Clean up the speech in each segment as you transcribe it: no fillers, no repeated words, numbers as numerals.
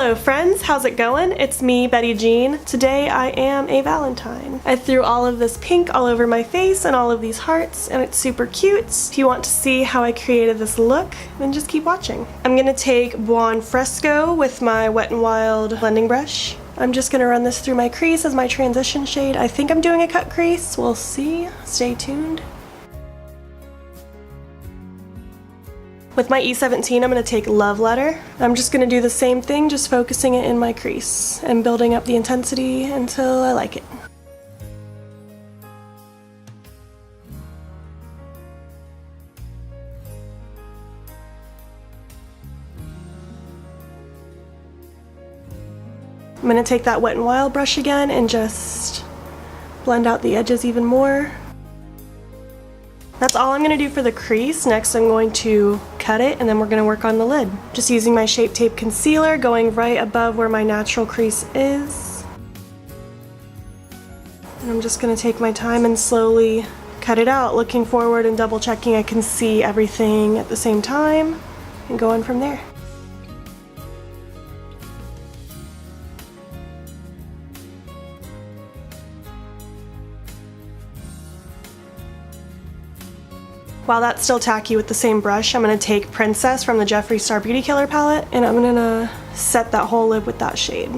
Hello friends, how's it going? It's me, Betty Jean. Today I am a Valentine. I threw all of this pink all over my face and all of these hearts, and it's super cute. If you want to see how I created this look, then just keep watching. I'm gonna take Buon Fresco with my Wet n Wild blending brush. I'm just gonna run this through my crease as my transition shade. I think I'm doing a cut crease, we'll see. Stay tuned. With my E17, I'm going to take Love Letter. I'm just going to do the same thing, just focusing it in my crease and building up the intensity until I like it. I'm going to take that Wet n Wild brush again and just blend out the edges even more. That's all I'm going to do for the crease. Next I'm going to cut it and then we're going to work on the lid. Just using my Shape Tape concealer, going right above where my natural crease is. And I'm just going to take my time and slowly cut it out, looking forward and double checking I can see everything at the same time, and go on from there. While that's still tacky with the same brush, I'm going to take Princess from the Jeffree Star Beauty Killer palette, and I'm going to set that whole lid with that shade.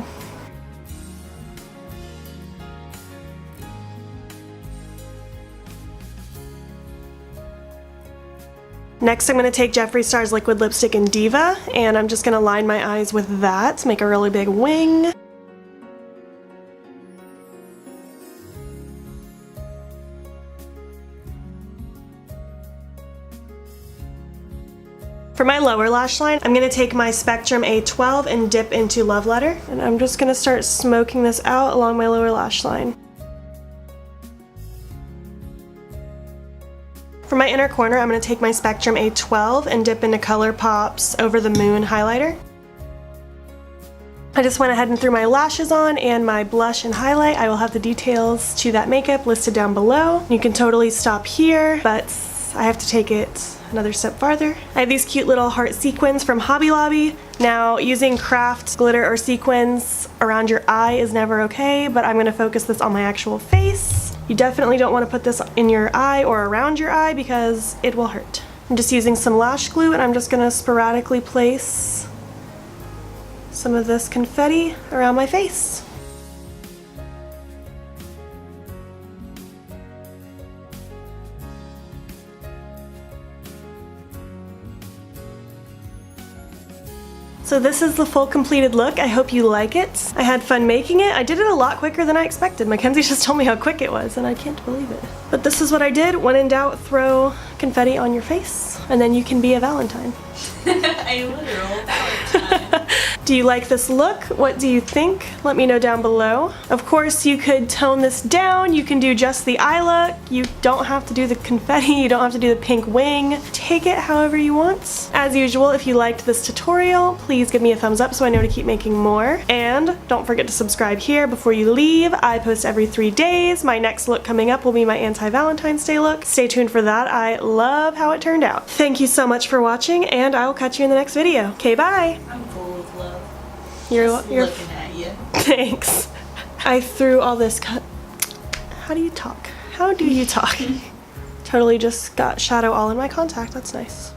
Next I'm going to take Jeffree Star's liquid lipstick in Diva, and I'm just going to line my eyes with that to make a really big wing. For my lower lash line, I'm going to take my Spectrum A12 and dip into Love Letter, and I'm just going to start smoking this out along my lower lash line. For my inner corner, I'm going to take my Spectrum A12 and dip into Colourpop's Over The Moon highlighter. I just went ahead and threw my lashes on and my blush and highlight. I will have the details to that makeup listed down below. You can totally stop here, but I have to take it another step farther. I have these cute little heart sequins from Hobby Lobby. Now, using craft glitter or sequins around your eye is never okay, but I'm going to focus this on my actual face. You definitely don't want to put this in your eye or around your eye because it will hurt. I'm just using some lash glue, and I'm just going to sporadically place some of this confetti around my face. So this is the full completed look. I hope you like it. I had fun making it. I did it a lot quicker than I expected. Mackenzie just told me how quick it was and I can't believe it. But this is what I did. When in doubt, throw confetti on your face and then you can be a Valentine. A literal Valentine. Do you like this look? What do you think? Let me know down below. Of course, you could tone this down. You can do just the eye look. You don't have to do the confetti. You don't have to do the pink wing. Take it however you want. As usual, if you liked this tutorial, please give me a thumbs up so I know to keep making more. And don't forget to subscribe here before you leave. I post every 3 days. My next look coming up will be my anti-Valentine's Day look. Stay tuned for that. I love how it turned out. Thank you so much for watching, and I will catch you in the next video. Okay, bye! I'm full of love. You're looking at you. Thanks. I threw all this How do you talk? How do you talk? Totally just got shadow all in my contact. That's nice.